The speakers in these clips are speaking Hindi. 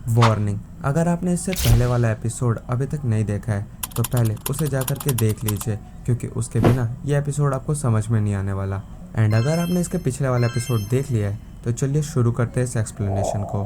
वार्निंग, अगर आपने इससे पहले वाला एपिसोड अभी तक नहीं देखा है तो पहले उसे जाकर के देख लीजिए, क्योंकि उसके बिना ये एपिसोड आपको समझ में नहीं आने वाला। एंड अगर आपने इसके पिछले वाला एपिसोड देख लिया है तो चलिए शुरू करते हैं इस एक्सप्लेनेशन को।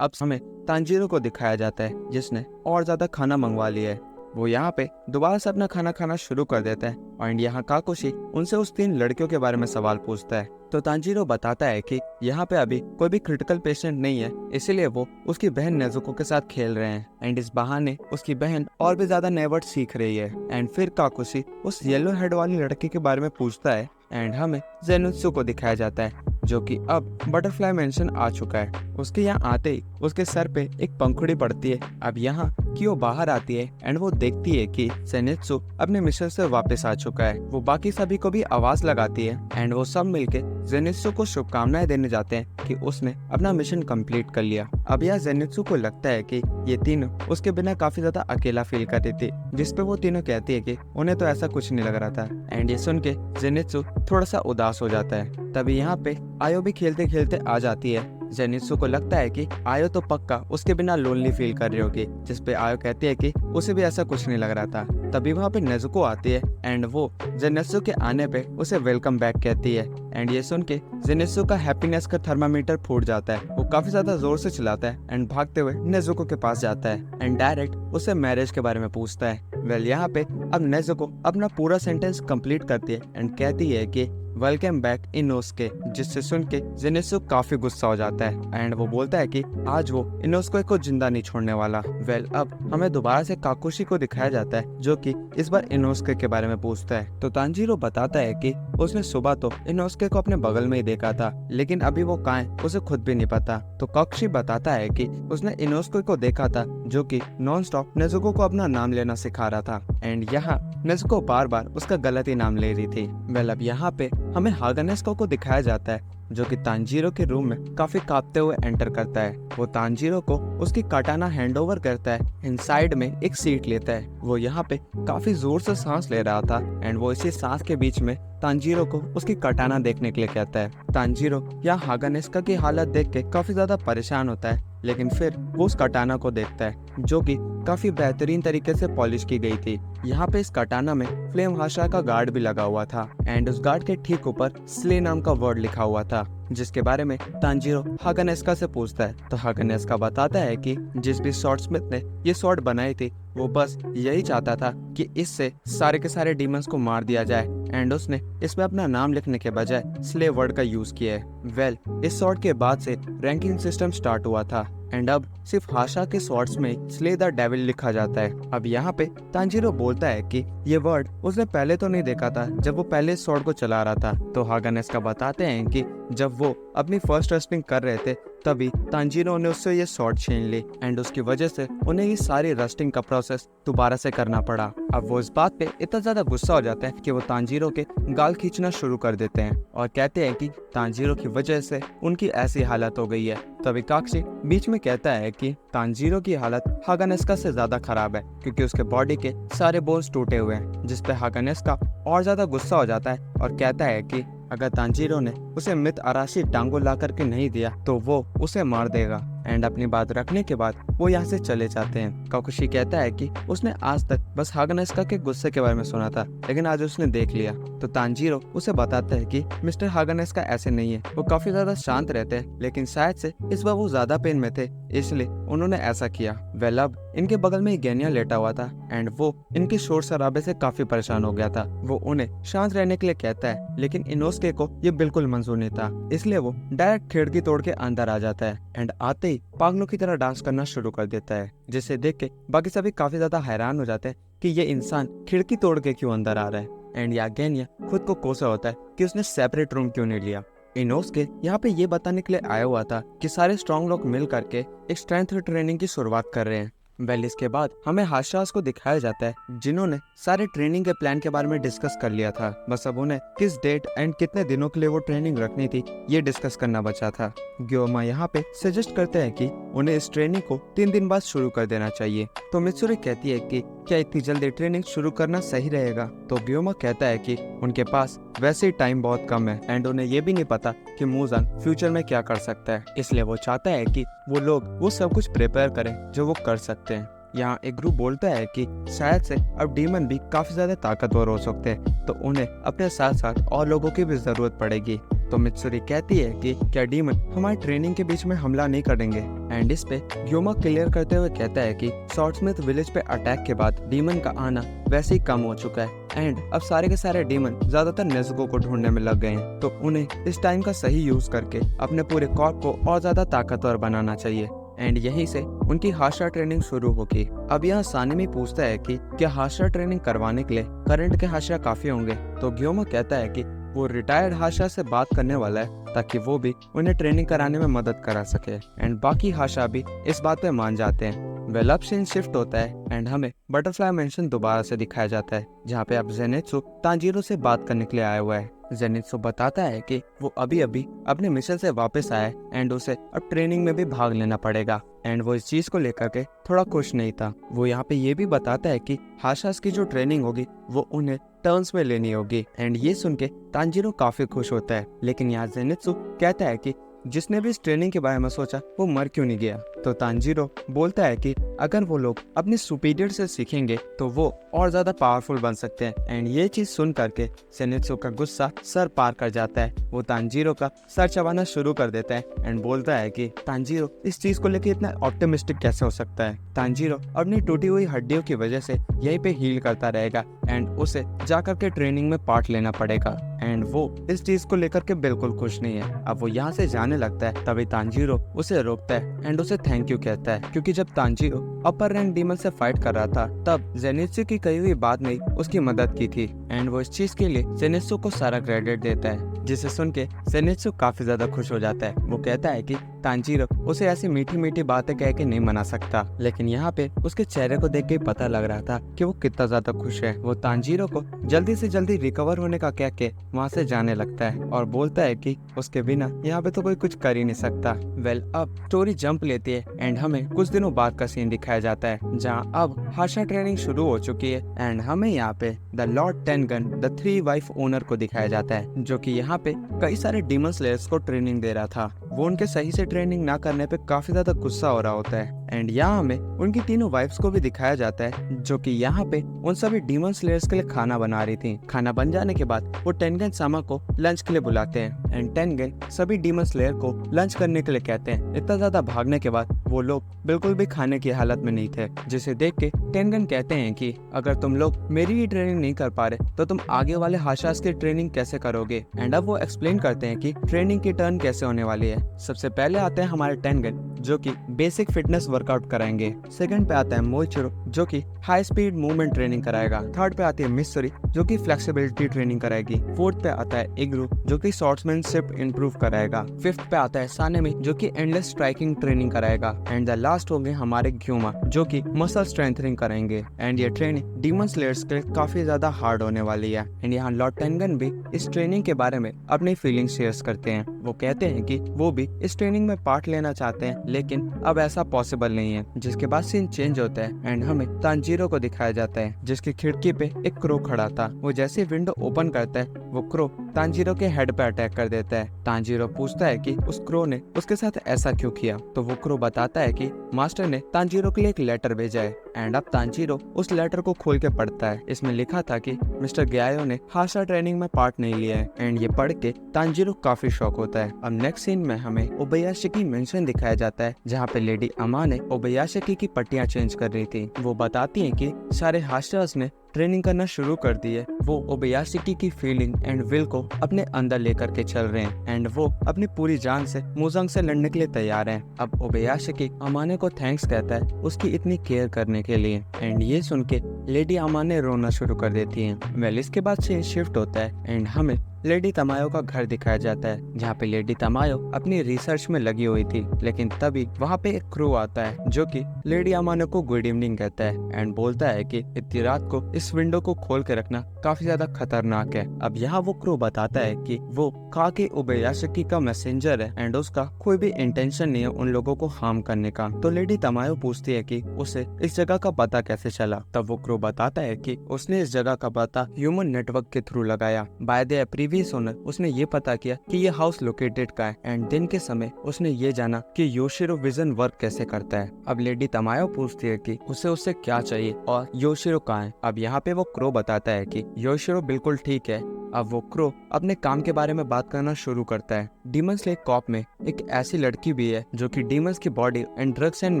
अब हमें तांजीरो को दिखाया जाता है जिसने और ज्यादा खाना मंगवा लिया है। वो यहाँ पे दोबारा से अपना खाना खाना शुरू कर देता है और यहाँ काकुशी उनसे उस 3 लड़कियों के बारे में सवाल पूछता है। तो तांजीरो बताता है कि यहाँ पे अभी कोई भी क्रिटिकल पेशेंट नहीं है, इसीलिए वो उसकी बहन नेजुको के साथ खेल रहे हैं। एंड इस बहाने उसकी बहन और भी ज्यादा नए वर्ड सीख रही है। एंड फिर काकुशी उस येलो हेड वाली लड़की के बारे में पूछता है एंड हमें जेनुत्सु को दिखाया जाता है जो कि अब बटरफ्लाई मेंशन आ चुका है। उसके यहाँ आते ही उसके सर पे एक पंखुड़ी पड़ती है। अब यहाँ कियो बाहर आती है एंड वो देखती है कि जेनित्सु अपने मिशन से वापस आ चुका है। वो बाकी सभी को भी आवाज लगाती है एंड वो सब मिलके जेनित्सु को शुभकामनाएं देने जाते हैं कि उसने अपना मिशन कंप्लीट कर लिया। अब यह जेनित्सु को लगता है कि ये तीनों उसके बिना काफी ज्यादा अकेला फील कर रही थी, जिसपे वो तीनों कहती है कि उन्हें तो ऐसा कुछ नहीं लग रहा था। एंड ये सुन के जेनित्सु थोड़ा सा उदास हो जाता है। तभी यहाँ पे आयो भी खेलते खेलते आ जाती है। जेनित्सु को लगता है कि आयो तो पक्का उसके बिना लोनली फील कर रही होगी, जिसपे आयो कहती है कि उसे भी ऐसा कुछ नहीं लग रहा था। तभी वहाँ पे नेजुको आती है एंड वो जेनित्सु के आने पे उसे वेलकम बैक कहती है। एंड ये सुन के जेनित्सु का हैप्पीनेस का थर्मामीटर फूट जाता है। वो काफी ज्यादा जोर से चिल्लाता है एंड भागते हुए नेजुको के पास जाता है एंड डायरेक्ट उसे मैरिज के बारे में पूछता है। वेल यहाँ पे अब नेजुको अपना पूरा सेंटेंस कंप्लीट करती है एंड कहती है कि वेलकम बैक इनोस्के, जिससे सुन के जेनित्सु काफी गुस्सा हो जाता है एंड वो बोलता है कि आज वो इनोस्के को जिंदा नहीं छोड़ने वाला। वेल अब हमें दोबारा से काकुशी को दिखाया जाता है जो कि इस बार इनोस्के के बारे में पूछता है। तो तांजीरो बताता है कि उसने सुबह तो इनोस्के को अपने बगल में ही देखा था, लेकिन अभी वो कहाँ है उसे खुद भी नहीं पता। तो काकुशी बताता है कि उसने इनोस्के को देखा था जो कि नॉन स्टॉप नेजुको को अपना नाम लेना सिखा रहा था एंड यहाँ नेजुको बार बार उसका गलत ही नाम ले रही थी। वेल अब यहाँ पे हमें हागानेस्को को दिखाया जाता है जो कि तांजीरो के रूम में काफी कांपते हुए एंटर करता है। वो तांजीरो को उसकी काटाना हैंडओवर करता है एंड साइड में एक सीट लेता है। वो यहाँ पे काफी जोर से सांस ले रहा था एंड वो इसी सांस के बीच में तांजीरो को उसकी कटाना देखने के लिए कहता है। तांजीरो यहाँ हागानेस्का की हालत देख के काफी ज्यादा परेशान होता है, लेकिन फिर वो उस कटाना को देखता है जो कि काफी बेहतरीन तरीके से पॉलिश की गई थी। यहाँ पे इस कटाना में फ्लेम भाषा का गार्ड भी लगा हुआ था एंड उस गार्ड के ठीक ऊपर स्ले नाम का वर्ड लिखा हुआ था, जिसके बारे में तांजीरो हागानेस्का से पूछता है। तो हागानेस्का बताता है कि जिस भी स्वॉर्डस्मिथ ने ये स्वॉर्ड बनाई थी वो बस यही चाहता था कि इससे सारे के सारे डीमंस को मार दिया जाए एंड उसने इसमें अपना नाम लिखने के बजाय स्ले वर्ड का यूज किया है। वेल इस स्वॉर्ड के बाद से रैंकिंग सिस्टम स्टार्ट हुआ था एंड अब सिर्फ हाशा के स्वॉर्ड्स में स्ले द डेविल लिखा जाता है। अब यहाँ पे तांजीरो बोलता है कि ये वर्ड उसने पहले तो नहीं देखा था जब वो पहले स्वॉर्ड को चला रहा था। तो हागानेस्का बताते हैं कि जब वो अपनी फर्स्ट रस्टिंग कर रहे थे तभी तांजीरो ने उससे ये स्वॉर्ड छीन ली एंड उसकी वजह से उन्हें ये सारी रस्टिंग का प्रोसेस दोबारा से करना पड़ा। अब वो इस बात पे इतना ज्यादा गुस्सा हो जाते हैं कि वो तांजीरो के गाल खींचना शुरू कर देते हैं और कहते हैं कि तांजीरो की वजह से उनकी ऐसी हालत हो गई है। तभी काकुशी बीच में कहता है कि तांजीरो की हालत हागानेस्का से ज्यादा खराब है क्योंकि उसके बॉडी के सारे बोन्स टूटे हुए हैं, जिसपे हागानेस्का और ज्यादा गुस्सा हो जाता है और कहता है कि अगर तांजीरो ने उसे मित अराशी टांगो ला करके नहीं दिया तो वो उसे मार देगा। एंड अपनी बात रखने के बाद वो यहाँ से चले जाते हैं। काकुशी कहता है कि उसने आज तक बस हागानेस्का के गुस्से के बारे में सुना था, लेकिन आज उसने देख लिया। तो तांजीरो उसे बताता है कि मिस्टर हागानेस्का ऐसे नहीं है, वो काफी ज्यादा शांत रहते हैं, लेकिन शायद से इस बार वो ज्यादा पेन में थे इसलिए उन्होंने ऐसा किया। वेल अब इनके बगल में गेनिया लेटा हुआ था एंड वो इनके शोर शराबे से काफी परेशान हो गया था। वो उन्हें शांत रहने के लिए कहता है, लेकिन इनोस्के को ये बिल्कुल मंजूर नहीं था, इसलिए वो डायरेक्ट खिड़की तोड़ के अंदर आ जाता है एंड आते ही पागलों की तरह डांस करना शुरू कर देता है, जिसे देख के बाकी सभी काफी ज्यादा हैरान हो जाते हैं कि ये इंसान खिड़की तोड़ के क्यों अंदर आ रहा है। एंड या गेनिया खुद को कोसा होता है कि उसने सेपरेट रूम क्यों नहीं लिया। इनोस्के यहाँ पे ये बताने के लिए आया हुआ था कि सारे स्ट्रॉन्ग लोग मिल करके एक स्ट्रेंथ ट्रेनिंग की शुरुआत कर रहे हैं। वेल इसके बाद हमें हाशास को दिखाया जाता है जिन्होंने सारे ट्रेनिंग के प्लान के बारे में डिस्कस कर लिया था, बस अब उन्हें किस डेट एंड कितने दिनों के लिए वो ट्रेनिंग रखनी थी ये डिस्कस करना बचा था। ग्योमा यहाँ पे सजेस्ट करते हैं कि उन्हें इस ट्रेनिंग को 3 दिन बाद शुरू कर देना चाहिए। तो मित्सुरी कहती है कि क्या इतनी जल्दी ट्रेनिंग शुरू करना सही रहेगा। तो ग्योमा कहता है कि उनके पास वैसे ही टाइम बहुत कम है एंड उन्हें ये भी नहीं पता कि मूजांग फ्यूचर में क्या कर सकता है, इसलिए वो चाहता है कि वो लोग वो सब कुछ प्रिपेयर करें जो वो कर सकते हैं। यहाँ एक ग्रुप बोलता है कि शायद से अब डीमन भी काफी ज्यादा ताकतवर हो सकते हैं, तो उन्हें अपने साथ साथ और लोगों की भी जरूरत पड़ेगी। तो मित्सुरी कहती है कि क्या डीमन हमारी ट्रेनिंग के बीच में हमला नहीं करेंगे। एंड इस पे ग्योमा क्लियर करते हुए कहता है कि सॉर्डस्मिथ विलेज पे अटैक के बाद डीमन का आना वैसे ही कम हो चुका है एंड अब सारे के सारे डीमन ज्यादातर नेज़ुको को ढूंढने में लग गए हैं, तो उन्हें इस टाइम का सही यूज करके अपने पूरे कॉर्प को और ज्यादा ताकतवर बनाना चाहिए। एंड यहीं से उनकी हाशा ट्रेनिंग शुरू होगी। अब यहाँ सानेमी पूछता है कि क्या हाशा ट्रेनिंग करवाने के लिए करंट के हाशा काफी होंगे। तो ग्योमा कहता है कि वो रिटायर्ड हाशा से बात करने वाला है ताकि वो भी उन्हें ट्रेनिंग कराने में मदद करा सके एंड बाकी हाशा भी इस बात पे मान जाते हैं। वेल अब सीन शिफ्ट होता है एंड हमें बटरफ्लाई मेंशन दोबारा से दिखाया जाता है, जहाँ पे अब जेनित्सु तांजीरो से बात करने के लिए आया हुआ है। जेनित्सु बताता है कि वो अभी अभी अपने मिशन से वापस आया एंड उसे अब ट्रेनिंग में भी भाग लेना पड़ेगा एंड वो इस चीज को लेकर के थोड़ा खुश नहीं था। वो यहाँ पे ये भी बताता है कि हाशास की जो ट्रेनिंग होगी वो उन्हें टर्न्स में लेनी होगी एंड ये सुन के तांजीरो काफी खुश होता है। लेकिन यहाँ जेनित्सु कहता है कि जिसने भी इस ट्रेनिंग के बारे में सोचा वो मर क्यों नहीं गया। तो तांजीरो बोलता है कि अगर वो लोग अपने सुपीरियर से सीखेंगे तो वो और ज्यादा पावरफुल बन सकते हैं एंड ये चीज सुन करके जेनित्सु का गुस्सा सर पार कर जाता है। वो तांजीरो का सर चबाना शुरू कर देता है एंड बोलता है कि तांजीरो इस चीज को लेकर इतना ऑप्टिमिस्टिक कैसे हो सकता है। तांजीरो अपनी टूटी हुई हड्डियों की वजह से यहीं पे हील करता रहेगा एंड उसे जाकर के ट्रेनिंग में पार्ट लेना पड़ेगा एंड वो इस चीज को लेकर के बिल्कुल खुश नहीं है। अब वो यहाँ से जाने लगता है तभी तांजीरो उसे रोकता है एंड उसे थैंक यू कहता है, क्योंकि जब तांजीरो अपर रैंक डीमन से फाइट कर रहा था तब जेनित्सु की कही हुई बात ने उसकी मदद की थी एंड वो इस चीज के लिए जेनित्सु को सारा क्रेडिट देता है, जिसे सुन के जेनित्सु काफी ज्यादा खुश हो जाता है। वो कहता है कि तांजीरो उसे ऐसी मीठी मीठी बातें कह के नहीं मना सकता, लेकिन यहाँ पे उसके चेहरे को देख के पता लग रहा था कि वो कितना ज्यादा खुश है। वो तांजीरो को जल्दी से जल्दी रिकवर होने का कह के वहाँ से जाने लगता है और बोलता है कि उसके बिना यहाँ पे तो कोई कुछ कर ही नहीं सकता। वेल अब स्टोरी जंप लेती है एंड हमें कुछ दिनों बाद का सीन दिखाया जाता है, जहाँ अब हाशा ट्रेनिंग शुरू हो चुकी है एंड हमें यहाँ पे द लॉर्ड टेनगन द 3 वाइफ ओनर को दिखाया जाता है, जो कि यहाँ पे कई सारे डीमन स्लेयर्स को ट्रेनिंग दे रहा था। वो उनके सही से ट्रेनिंग ना करने पे काफी ज्यादा गुस्सा हो रहा होता है एंड यहाँ हमें उनकी तीनों वाइफ्स को भी दिखाया जाता है, जो कि यहाँ पे उन सभी डीमन स्लेयर्स के लिए खाना बना रही थी। खाना बन जाने के बाद वो टेनगन सामा को लंच के लिए बुलाते हैं एंड टेनगन सभी डीमन स्लेयर को लंच करने के लिए कहते हैं। इतना ज्यादा भागने के बाद वो लोग बिल्कुल भी खाने की हालत में नहीं थे, जिसे देख के टेनगन कहते हैं कि अगर तुम लोग मेरी ही ट्रेनिंग नहीं कर पा रहे तो तुम आगे वाले हाशास की ट्रेनिंग कैसे करोगे। एंड अब वो एक्सप्लेन करते हैं कि ट्रेनिंग की टर्न कैसे होने वाली है। सबसे पहले आते हैं हमारे टेनगन, जो कि बेसिक फिटनेस वर्कआउट कराएंगे। सेकंड पे आता है मोइचिरो, जो कि हाई स्पीड मूवमेंट ट्रेनिंग कराएगा। थर्ड पे आती है मित्सुरी, जो कि फ्लेक्सिबिलिटी ट्रेनिंग कराएगी। फोर्थ पे आता है इग्रू, जो कि शॉर्ट्समैनशिप इंप्रूव कराएगा। फिफ्थ पे आता है सानेमी, जो कि एंडलेस स्ट्राइकिंग ट्रेनिंग कराएगा। एंड द लास्ट होंगे हमारे ग्योमा, जो कि मसल स्ट्रेंथनिंग करेंगे। एंड ये ट्रेनिंग डीमन स्लेयर्स के लिए काफी ज्यादा हार्ड होने वाली है। एंड यहाँ लॉर्ड टेनगन भी इस ट्रेनिंग के बारे में अपनी फीलिंग्स शेयर करते हैं। वो कहते हैं कि वो भी इस ट्रेनिंग में पार्ट लेना चाहते हैं, लेकिन अब ऐसा पॉसिबल नहीं है। जिसके बाद सीन चेंज होता है एंड हमें तांजीरो को दिखाया जाता है, जिसकी खिड़की पे एक क्रो खड़ा था। वो जैसे विंडो ओपन करता है वो क्रो तांजीरो के हेड पे अटैक कर देता है। तांजीरो पूछता है कि उस क्रो ने उसके साथ ऐसा क्यों किया। तो वो क्रो बताता है कि मास्टर ने तांजीरो के लिए एक लेटर भेजा है एंड अब तांजीरो उस लेटर को खोल के पढ़ता है। इसमें लिखा था कि मिस्टर ग्यायो ने हाशा ट्रेनिंग में पार्ट नहीं लिया है एंड ये पढ़ के तांजीरो काफी शॉक होता है। अब नेक्स्ट सीन में हमें ओबयाशिकी मेंशन दिखाया जाता है, जहाँ पे लेडी अमा ने ओबयाशिकी की पट्टियां चेंज कर रही थी। वो बताती है कि सारे हाशास ने ट्रेनिंग करना शुरू कर दी है। वो ओबयाशिकी की फीलिंग एंड विल को अपने अंदर लेकर के चल रहे हैं एंड वो अपनी पूरी जान से मूजांग से लड़ने के लिए तैयार हैं। अब ओबयाशिकी अमाने को थैंक्स कहता है उसकी इतनी केयर करने के लिए एंड ये सुन के लेडी अमाने रोना शुरू कर देती हैं। वेल इसके बाद से शिफ्ट होता है एंड हमें लेडी तमायो का घर दिखाया जाता है, जहाँ पे लेडी तमायो अपनी रिसर्च में लगी हुई थी। लेकिन तभी वहाँ पे एक क्रू आता है जो कि लेडी अमानो को गुड इवनिंग कहता है एंड बोलता है कि इतनी रात को इस विंडो को खोल के रखना काफी ज्यादा खतरनाक है। अब यहाँ वो क्रू बताता है कि वो काके उबेयाशिकी का मैसेंजर है एंड उसका कोई भी इंटेंशन नहीं है उन लोगों को हार्म करने का। तो लेडी तमायो पूछती है कि उसे इस जगह का पता कैसे चला। तब वो क्रू बताता है कि उसने इस जगह का पता ह्यूमन नेटवर्क के थ्रू लगाया। बाय द प्रीवियस ओनर उसने ये पता किया कि ये हाउस लोकेटेड का है एंड दिन के समय उसने ये जाना कि योशिरो विजन वर्क कैसे करता है। अब लेडी तमायो पूछती है कि उसे उससे क्या चाहिए और योशिरो कहाँ है। अब यहाँ पे वो क्रो बताता है कि योशिरो बिल्कुल ठीक है। अब वो क्रो अपने काम के बारे में बात करना शुरू करता है। डीमन स्लेयर कॉप में एक ऐसी लड़की भी है जो कि डीमंस की body and drugs and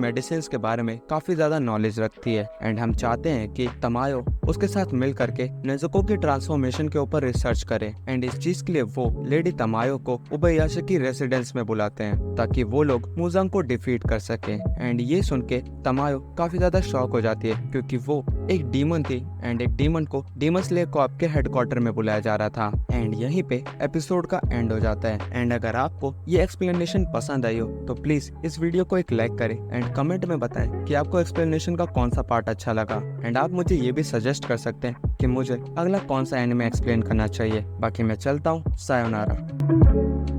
medicine के बारे में काफी ज्यादा नॉलेज रखती है एंड हम चाहते हैं कि तमायो उसके साथ मिल करके नेजुको की ट्रांसफॉर्मेशन के ऊपर रिसर्च करे एंड इस चीज के लिए वो लेडी तमायो को उबेयाशिकी रेसिडेंस में बुलाते हैं ताकि वो लोग मुजांग को डिफीट कर सके। एंड ये सुन के तमायो काफी ज्यादा शॉक हो जाती है क्योंकि वो एक डीमन थी एंड एक डीमन को डीमन स्लेयर कॉप के हेडक्वार्टर में बुलाया जा रहा था। एंड यहीं पे एपिसोड का एंड हो जाता है। एंड अगर आपको ये एक्सप्लेनेशन पसंद आई हो तो प्लीज इस वीडियो को एक लाइक करें एंड कमेंट में बताएं कि आपको एक्सप्लेनेशन का कौन सा पार्ट अच्छा लगा। एंड आप मुझे ये भी सजेस्ट कर सकते हैं कि मुझे अगला कौन सा एनिमे एक्सप्लेन करना चाहिए। बाकी मैं चलता हूँ, सायोनारा।